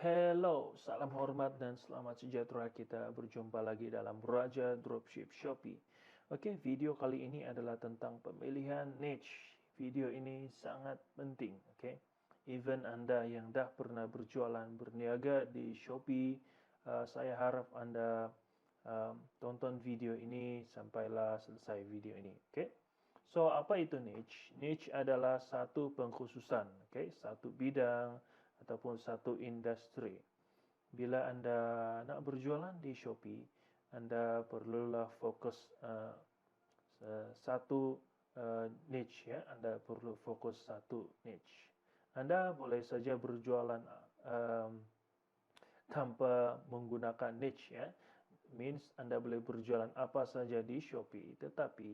Hello, salam hormat dan selamat sejahtera. Kita berjumpa lagi dalam Raja Dropship Shopee. Oke, video kali ini adalah tentang pemilihan niche. Video ini sangat penting, oke. Even Anda yang dah pernah berjualan berniaga di Shopee, saya harap Anda tonton video ini sampailah selesai video ini, oke. So, apa itu niche? Niche adalah satu pengkhususan, oke, satu bidang ataupun satu industri. Bila Anda nak berjualan di Shopee, Anda perlulah fokus satu niche ya. Anda perlu fokus satu niche. Anda boleh saja berjualan tanpa menggunakan niche ya. Means Anda boleh berjualan apa saja di Shopee, tetapi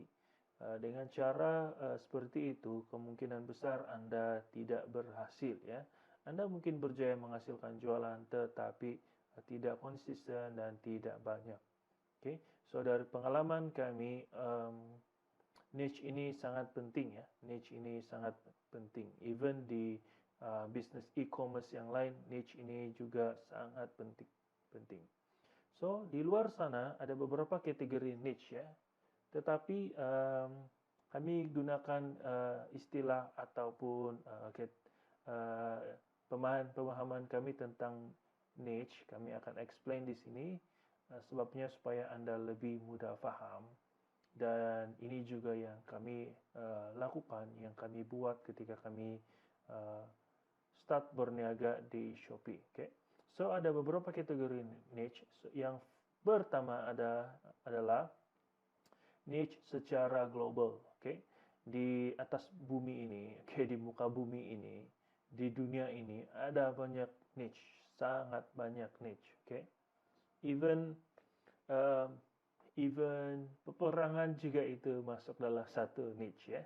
dengan cara seperti itu, kemungkinan besar Anda tidak berhasil ya. Anda mungkin berjaya menghasilkan jualan, tetapi tidak konsisten dan tidak banyak. Oke, so dari pengalaman kami, niche ini sangat penting ya. Niche ini sangat penting. Even di bisnis e-commerce yang lain, niche ini juga sangat penting. So, di luar sana ada beberapa kategori niche ya. Tetapi kami gunakan istilah ataupun pemahaman kami tentang niche. Kami akan explain di sini sebabnya supaya Anda lebih mudah faham. Dan ini juga yang kami lakukan, yang kami buat ketika kami start berniaga di Shopee. Okay? So, ada beberapa kategori niche. So, yang pertama adalah niche secara global. Okay? Di atas bumi ini, okay, di muka bumi ini, di dunia ini ada banyak niche, sangat banyak niche. Okay? Even peperangan juga itu masuk dalam satu niche ya.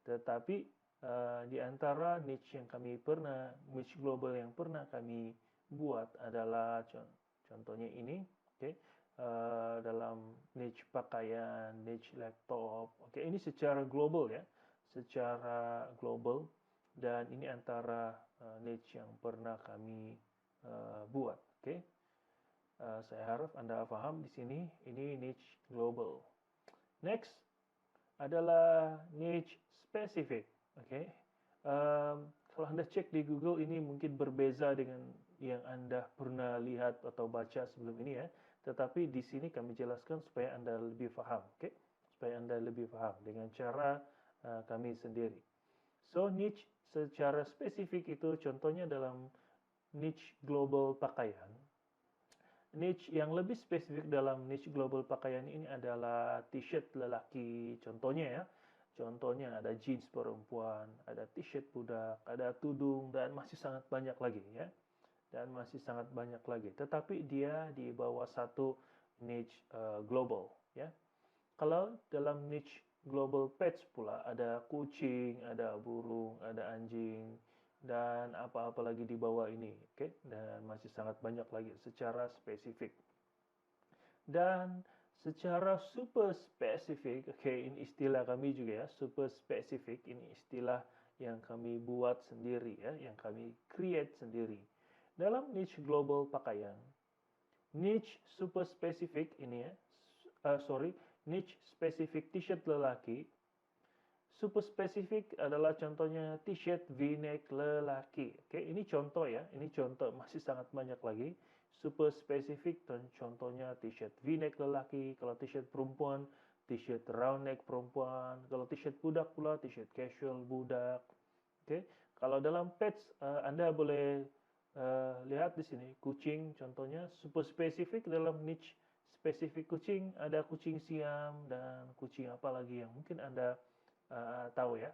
Tetapi di antara niche niche global yang pernah kami buat adalah contohnya ini, okay? Dalam niche pakaian, niche laptop, okay? Ini secara global ya, secara global, dan ini antara niche yang pernah kami buat, okay? Saya harap Anda paham di sini, ini niche global. Next adalah niche spesifik. Okay? Kalau Anda cek di Google, ini mungkin berbeza dengan yang Anda pernah lihat atau baca sebelum ini ya. Tetapi di sini kami jelaskan supaya Anda lebih paham. Okay? Supaya Anda lebih paham dengan cara kami sendiri. So, niche secara spesifik itu contohnya dalam niche global pakaian. Niche yang lebih spesifik dalam niche global pakaian ini adalah t-shirt lelaki, contohnya ya. Contohnya ada jeans perempuan, ada t-shirt budak, ada tudung, dan masih sangat banyak lagi ya. Dan masih sangat banyak lagi. Tetapi dia di bawah satu niche global ya. Kalau dalam niche global pets pula ada kucing, ada burung, ada anjing, dan apa-apa lagi di bawah ini, oke? Dan masih sangat banyak lagi secara spesifik. Dan secara super spesifik, oke, ini istilah kami juga ya, super spesifik, ini istilah yang kami buat sendiri ya, yang kami create sendiri. Dalam niche global pakaian, niche super spesifik ini ya, niche spesifik t-shirt lelaki. Super spesifik adalah contohnya t-shirt V-neck lelaki. Oke, ini contoh ya. Ini contoh, masih sangat banyak lagi. Super spesifik dan contohnya t-shirt V-neck lelaki. Kalau t-shirt perempuan, t-shirt round neck perempuan. Kalau t-shirt budak pula, t-shirt casual budak. Oke, kalau dalam pets Anda boleh lihat di sini kucing contohnya super spesifik dalam niche spesifik kucing ada kucing siam dan kucing apa lagi yang mungkin Anda tahu ya.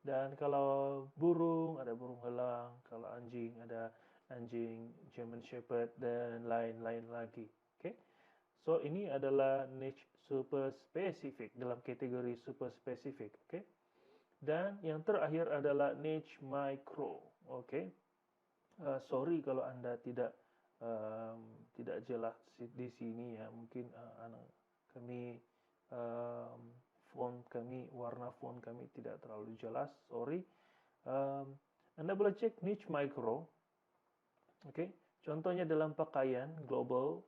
Dan kalau burung, ada burung elang. Kalau anjing, ada anjing German Shepherd dan lain-lain lagi. Oke. So, ini adalah niche super spesifik dalam kategori super spesifik. Oke. Dan yang terakhir adalah niche micro. Oke. Sorry kalau Anda tidak jelas di sini ya. Mungkin kami warna font kami tidak terlalu jelas, sorry. Anda boleh cek niche micro, oke. Contohnya dalam pakaian global,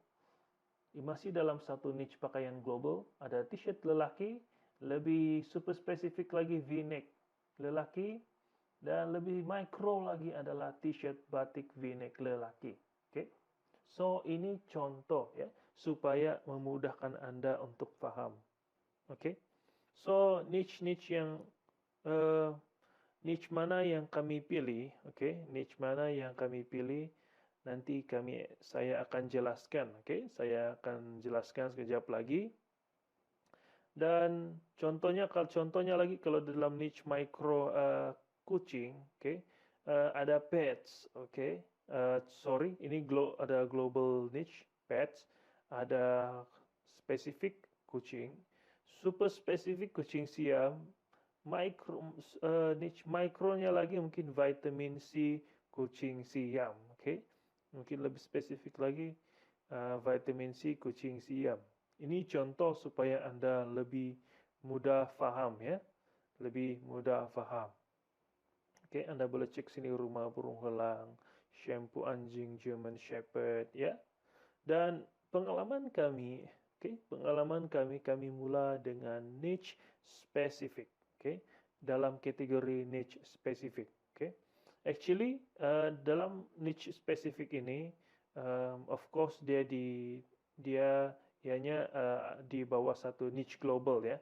masih dalam satu niche pakaian global, ada t-shirt lelaki, lebih super spesifik lagi V-neck lelaki, dan lebih mikro lagi adalah t-shirt batik V-neck lelaki. Oke. So, ini contoh ya, supaya memudahkan Anda untuk paham. Oke. So, niche-niche yang uh, niche mana yang kami pilih, oke? Niche mana yang kami pilih, nanti saya akan jelaskan, oke? Saya akan jelaskan sekejap lagi. Dan contohnya lagi kalau dalam niche micro kucing, oke? Ada pets, oke? Sorry, ini ada global niche pets, ada spesifik kucing, super spesifik kucing Siam, niche mikronya lagi mungkin vitamin C kucing Siam, oke? Mungkin lebih spesifik lagi vitamin C kucing Siam. Ini contoh supaya Anda lebih mudah paham ya, lebih mudah paham. Oke, Anda boleh cek sini rumah burung helang, shampoo anjing German Shepherd ya. Dan pengalaman kami, kami mula dengan niche spesifik, dalam kategori niche spesifik, Actually, dalam niche spesifik ini, of course dia hanya di bawah satu niche global ya,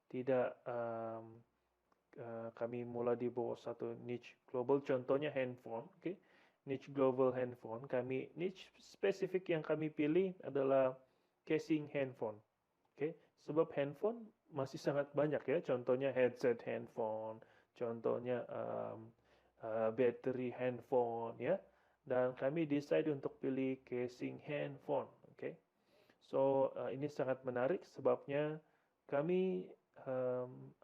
tidak kami mula di bawah satu niche global, contohnya handphone, niche global handphone. Niche spesifik yang kami pilih adalah casing handphone, sebab handphone masih sangat banyak ya, contohnya headset handphone, contohnya battery handphone ya, dan kami decide untuk pilih casing handphone, So ini sangat menarik sebabnya kami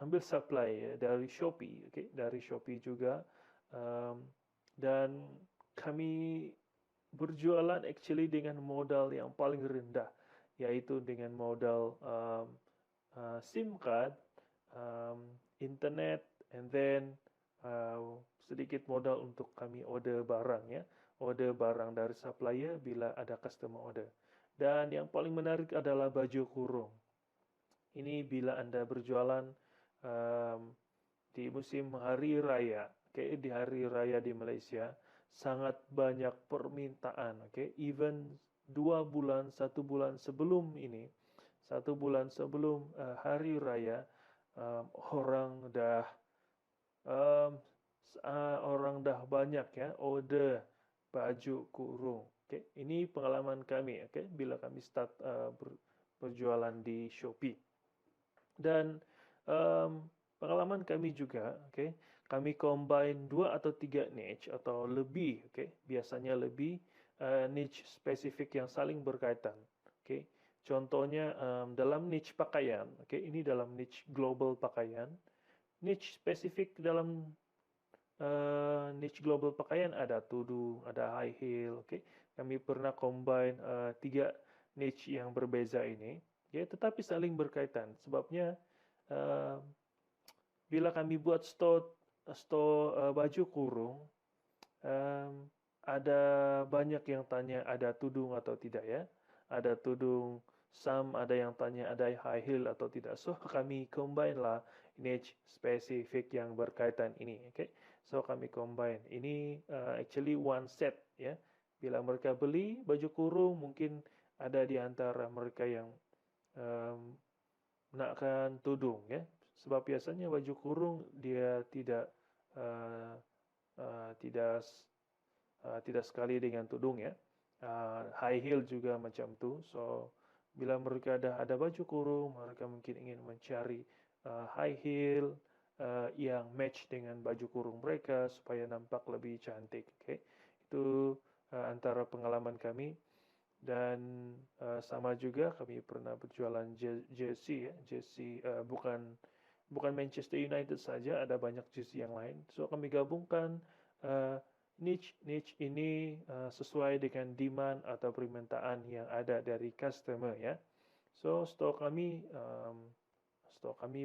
ambil supply ya, dari Shopee, dari Shopee juga, dan kami berjualan actually dengan modal yang paling rendah, yaitu dengan modal SIM card, internet, and then sedikit modal untuk kami order barang ya, order barang dari supplier bila ada customer order. Dan yang paling menarik adalah baju kurung. Ini bila Anda berjualan di musim hari raya, di hari raya di Malaysia, sangat banyak permintaan, even 2 bulan, 1 bulan sebelum ini, 1 bulan sebelum hari raya, orang dah banyak ya order baju kurung. Ini pengalaman kami, bila kami start berjualan di Shopee. Dan pengalaman kami juga, kami combine 2 atau 3 niche atau lebih, biasanya lebih niche spesifik yang saling berkaitan. Contohnya dalam niche pakaian, ini dalam niche global pakaian. Niche spesifik dalam niche global pakaian ada tudung, ada high heel, Kami pernah combine 3 niche yang berbeza ini, tetapi saling berkaitan. Sebabnya bila kami buat store baju kurung, ada banyak yang tanya ada tudung atau tidak ya. Ada tudung, ada yang tanya ada high heel atau tidak. So kami combine lah niche spesifik yang berkaitan ini, So kami combine. Ini actually one set ya. Bila mereka beli baju kurung, mungkin ada di antara mereka yang nakkan tudung ya. Sebab biasanya baju kurung dia tidak tidak sekali dengan tudung ya. High heel juga macam tu. So bila mereka ada baju kurung, mereka mungkin ingin mencari high heel yang match dengan baju kurung mereka supaya nampak lebih cantik. Itu antara pengalaman kami. Dan sama juga kami pernah berjualan jersey ya, jersey bukan Manchester United saja, ada banyak jersey yang lain. So kami gabungkan niche ini sesuai dengan demand atau permintaan yang ada dari customer ya. So stok kami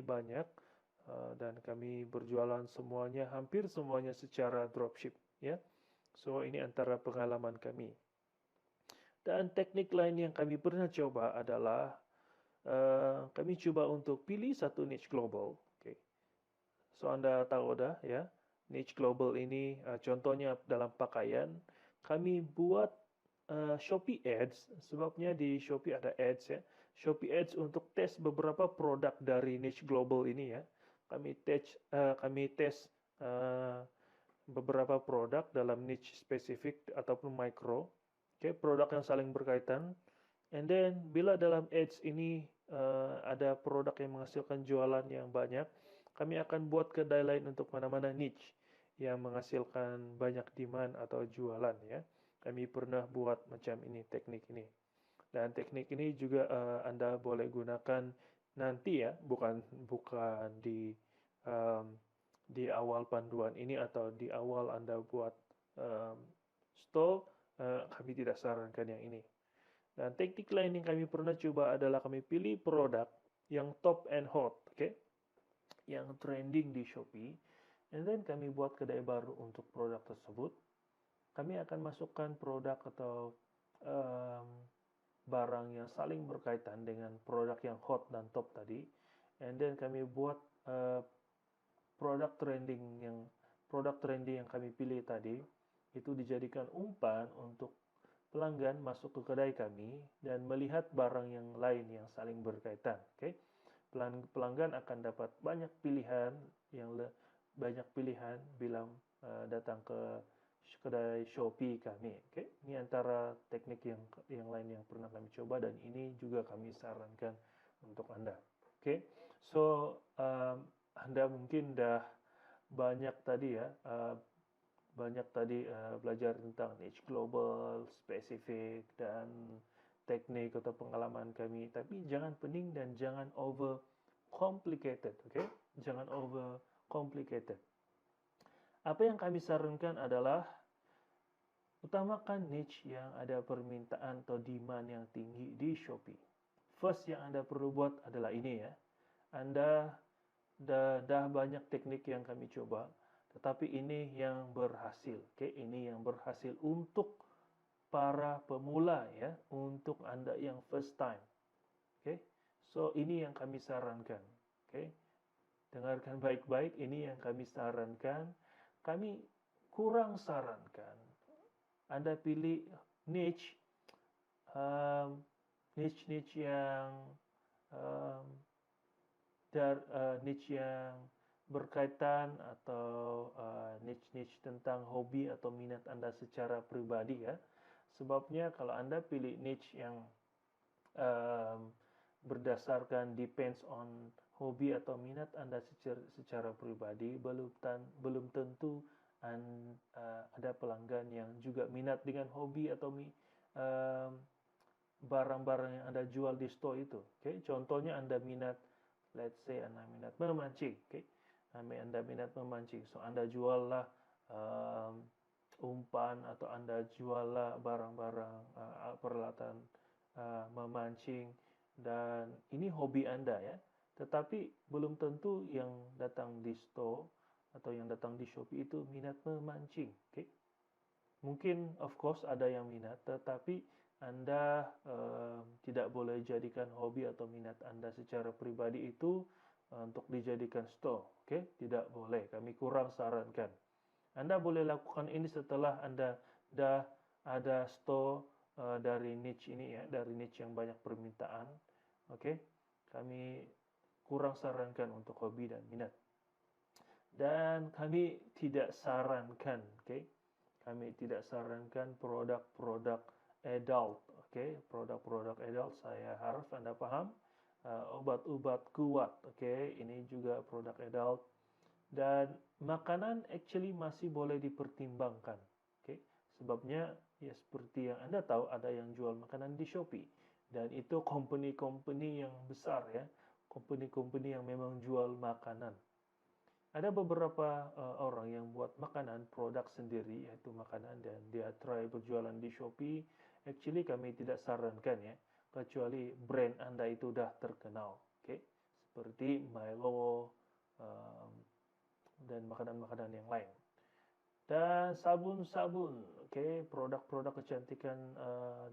banyak dan kami berjualan hampir semuanya secara dropship ya. So ini antara pengalaman kami. Dan teknik lain yang kami pernah coba adalah kami coba untuk pilih satu niche global. Okay. So Anda tahu dah ya, niche global ini contohnya dalam pakaian, kami buat Shopee Ads, sebabnya di Shopee ada ads ya. Shopee Ads untuk tes beberapa produk dari niche global ini ya. Kami tes uh, beberapa produk dalam niche spesifik ataupun micro. Oke, produk yang saling berkaitan. And then bila dalam ads ini ada produk yang menghasilkan jualan yang banyak, kami akan buat kedai lain untuk mana-mana niche yang menghasilkan banyak demand atau jualan ya. Kami pernah buat macam ini, teknik ini. Dan teknik ini juga Anda boleh gunakan nanti ya, bukan um, di awal panduan ini atau di awal Anda buat um, store, kami tidak sarankan yang ini. Dan teknik lain yang kami pernah coba adalah kami pilih produk yang top and hot, okay? Yang trending di Shopee, and then kami buat kedai baru untuk produk tersebut. Kami akan masukkan produk atau um, barang yang saling berkaitan dengan produk yang hot dan top tadi, and then kami buat produk trending yang kami pilih tadi itu dijadikan umpan untuk pelanggan masuk ke kedai kami dan melihat barang yang lain yang saling berkaitan. Okay? Pelanggan akan dapat banyak pilihan bila datang ke kedai Shopee kami. Okay? Ini antara teknik yang lain yang pernah kami coba dan ini juga kami sarankan untuk Anda. Okay? So Anda mungkin dah banyak tadi ya belajar tentang niche global, spesifik, dan teknik atau pengalaman kami. Tapi jangan pening dan jangan over complicated, okay? Jangan over complicated. Apa yang kami sarankan adalah utamakan niche yang ada permintaan atau demand yang tinggi di Shopee. First yang Anda perlu buat adalah ini ya. Anda dah banyak teknik yang kami coba. Tetapi ini yang berhasil, okay? Ini yang berhasil untuk para pemula ya, untuk Anda yang first time. Okay? So ini yang kami sarankan, okay? Dengarkan baik-baik, ini yang kami sarankan. Kami kurang sarankan Anda pilih niche niche yang niche yang berkaitan atau niche tentang hobi atau minat Anda secara pribadi ya. Sebabnya kalau Anda pilih niche yang berdasarkan depends on hobi atau minat Anda secara pribadi, belum tentu ada pelanggan yang juga minat dengan hobi atau barang-barang yang Anda jual di store itu. Okay? Contohnya Anda minat, let's say Anda minat memancing, okay? Anda minat memancing, so Anda juallah umpan atau Anda juallah barang-barang peralatan memancing dan ini hobi Anda ya. Tetapi belum tentu yang datang di store atau yang datang di Shopee itu minat memancing, okay? Mungkin of course ada yang minat, tetapi Anda tidak boleh jadikan hobi atau minat Anda secara pribadi itu untuk dijadikan store, okay? Tidak boleh, kami kurang sarankan. Anda boleh lakukan ini setelah Anda dah ada store dari niche ini ya, dari niche yang banyak permintaan, okay? Kami kurang sarankan untuk hobi dan minat. Dan kami tidak sarankan, okay? Kami tidak sarankan produk-produk adult, okay? Produk-produk adult saya harap Anda paham. Obat-obat kuat, okay? Ini juga produk adult. Dan makanan actually masih boleh dipertimbangkan, okay? Sebabnya ya seperti yang Anda tahu ada yang jual makanan di Shopee dan itu company-company yang besar ya, company-company yang memang jual makanan. Ada beberapa orang yang buat makanan produk sendiri yaitu makanan dan dia try berjualan di Shopee. Actually kami tidak sarankan ya, kecuali brand Anda itu dah terkenal, okay? Seperti Milo dan makanan-makanan yang lain. Dan sabun-sabun, oke, produk-produk kecantikan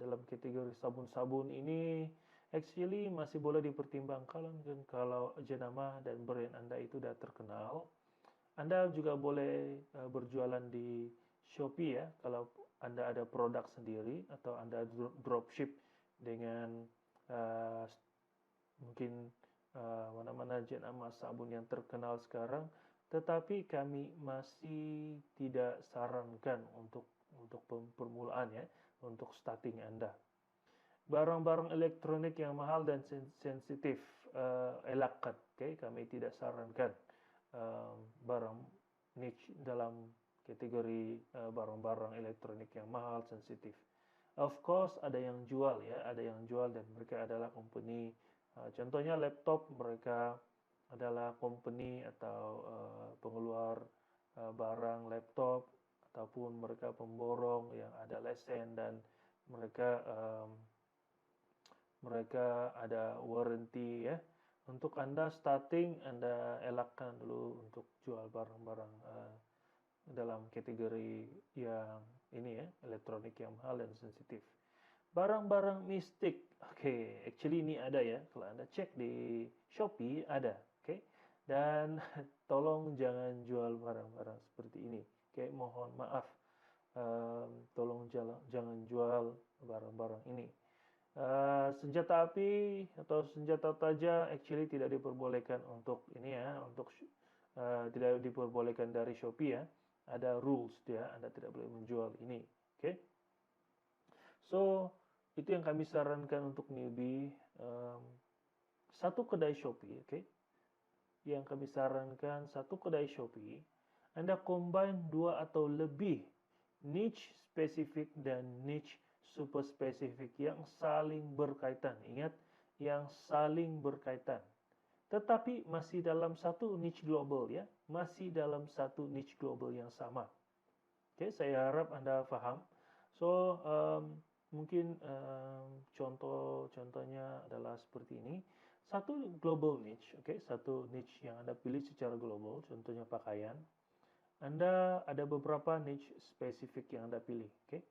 dalam kategori sabun-sabun ini actually masih boleh dipertimbangkan kan kalau jenama dan brand Anda itu sudah terkenal. Anda juga boleh berjualan di Shopee ya, kalau Anda ada produk sendiri atau Anda dropship dengan uh, mungkin mana-mana jenama sabun yang terkenal sekarang, tetapi kami masih tidak sarankan untuk permulaan ya, untuk starting Anda. Barang-barang elektronik yang mahal dan sensitif elakkan, okay? Kami tidak sarankan barang niche dalam kategori barang-barang elektronik yang mahal, sensitif. Of course ada yang jual ya, ada yang jual dan mereka adalah company. Contohnya laptop, mereka adalah company atau pengeluar barang laptop ataupun mereka pemborong yang ada lesen dan mereka mereka ada warranty ya. Untuk Anda starting, Anda elakkan dulu untuk jual barang-barang dalam kategori yang ini ya, elektronik yang mahal dan sensitif. Barang-barang mistik, oke, actually ini ada ya, kalau Anda cek di Shopee ada, oke. Dan tolong jangan jual barang-barang seperti ini, oke, mohon maaf. Tolong jangan jual barang-barang ini. Senjata api atau senjata tajam actually tidak diperbolehkan untuk ini ya, untuk tidak diperbolehkan dari Shopee ya. Ada rules dia, Anda tidak boleh menjual ini. Oke. So, itu yang kami sarankan untuk newbie. Satu kedai Shopee, oke. Yang kami sarankan satu kedai Shopee, Anda combine 2 atau lebih niche spesifik dan niche super spesifik yang saling berkaitan. Ingat, yang saling berkaitan. Tetapi masih dalam satu niche global ya, masih dalam satu niche global yang sama. Oke, saya harap Anda paham. So, mungkin contohnya adalah seperti ini. Satu global niche, oke, satu niche yang Anda pilih secara global, contohnya pakaian. Anda ada beberapa niche spesifik yang Anda pilih, oke?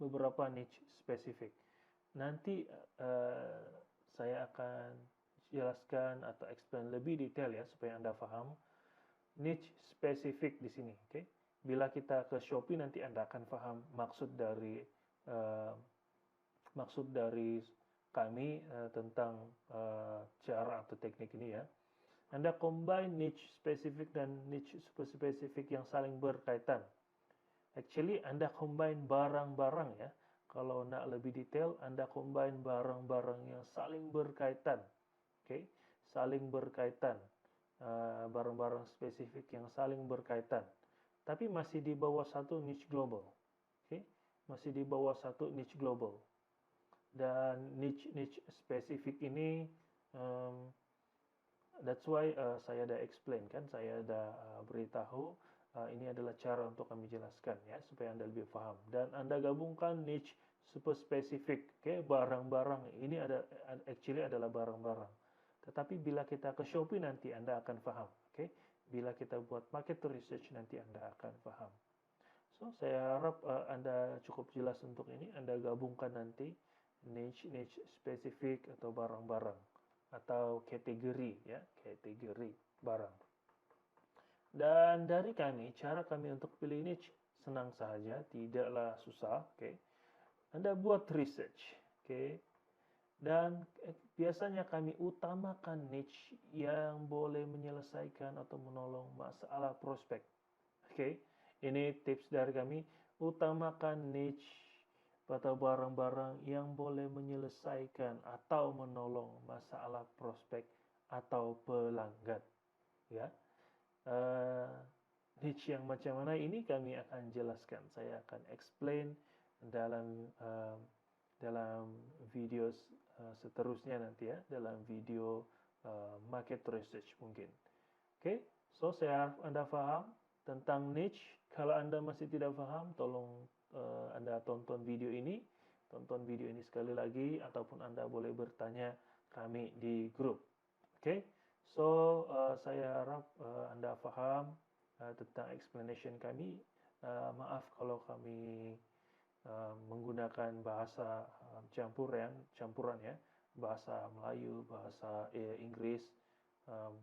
Beberapa niche spesifik. Nanti saya akan jelaskan atau explain lebih detail ya supaya Anda paham niche spesifik di sini, oke? Bila kita ke Shopee nanti Anda akan paham maksud dari kami tentang cara atau teknik ini ya. Anda combine niche spesifik dan niche super spesifik yang saling berkaitan. Actually, Anda combine barang-barang ya. Kalau nak lebih detail, Anda combine barang-barang yang saling berkaitan. Okay? Saling berkaitan. Barang-barang spesifik yang saling berkaitan. Tapi masih di bawah satu niche global. Okay? Masih di bawah satu niche global. Dan niche spesifik ini, that's why saya dah explain kan, saya dah beritahu. Ini adalah cara untuk kami jelaskan ya supaya Anda lebih paham dan Anda gabungkan niche super spesifik, okay? Barang-barang ini actually adalah barang-barang. Tetapi bila kita ke Shopee nanti Anda akan paham, okay? Bila kita buat market research nanti Anda akan paham. So saya harap Anda cukup jelas untuk ini. Anda gabungkan nanti niche spesifik atau barang-barang atau kategori ya, kategori barang. Dan dari kami, cara kami untuk pilih niche senang saja, tidaklah susah, oke. Anda buat research, oke. Dan biasanya kami utamakan niche yang boleh menyelesaikan atau menolong masalah prospek. Oke. Ini tips dari kami, utamakan niche atau barang-barang yang boleh menyelesaikan atau menolong masalah prospek atau pelanggan, ya. Niche yang macam mana ini kami akan jelaskan. Saya akan explain dalam video seterusnya nanti ya, dalam video market research mungkin. Oke, so saya harap Anda paham tentang niche. Kalau Anda masih tidak paham, tolong Anda tonton video ini sekali lagi, ataupun Anda boleh bertanya kami di grup. Oke. So, saya harap Anda paham tentang explanation kami. Maaf kalau kami menggunakan bahasa campuran ya, bahasa Melayu, bahasa Inggris.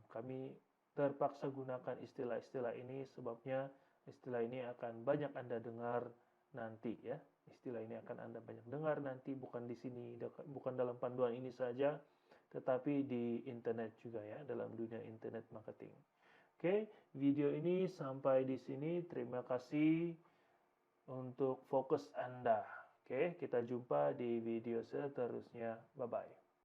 Kami terpaksa gunakan istilah-istilah ini sebabnya istilah ini akan banyak Anda dengar nanti ya. Istilah ini akan Anda banyak dengar nanti, bukan di sini, bukan dalam panduan ini saja, tetapi di internet juga ya, dalam dunia internet marketing. Oke, video ini sampai di sini. Terima kasih untuk fokus Anda. Oke, kita jumpa di video seterusnya. Bye-bye.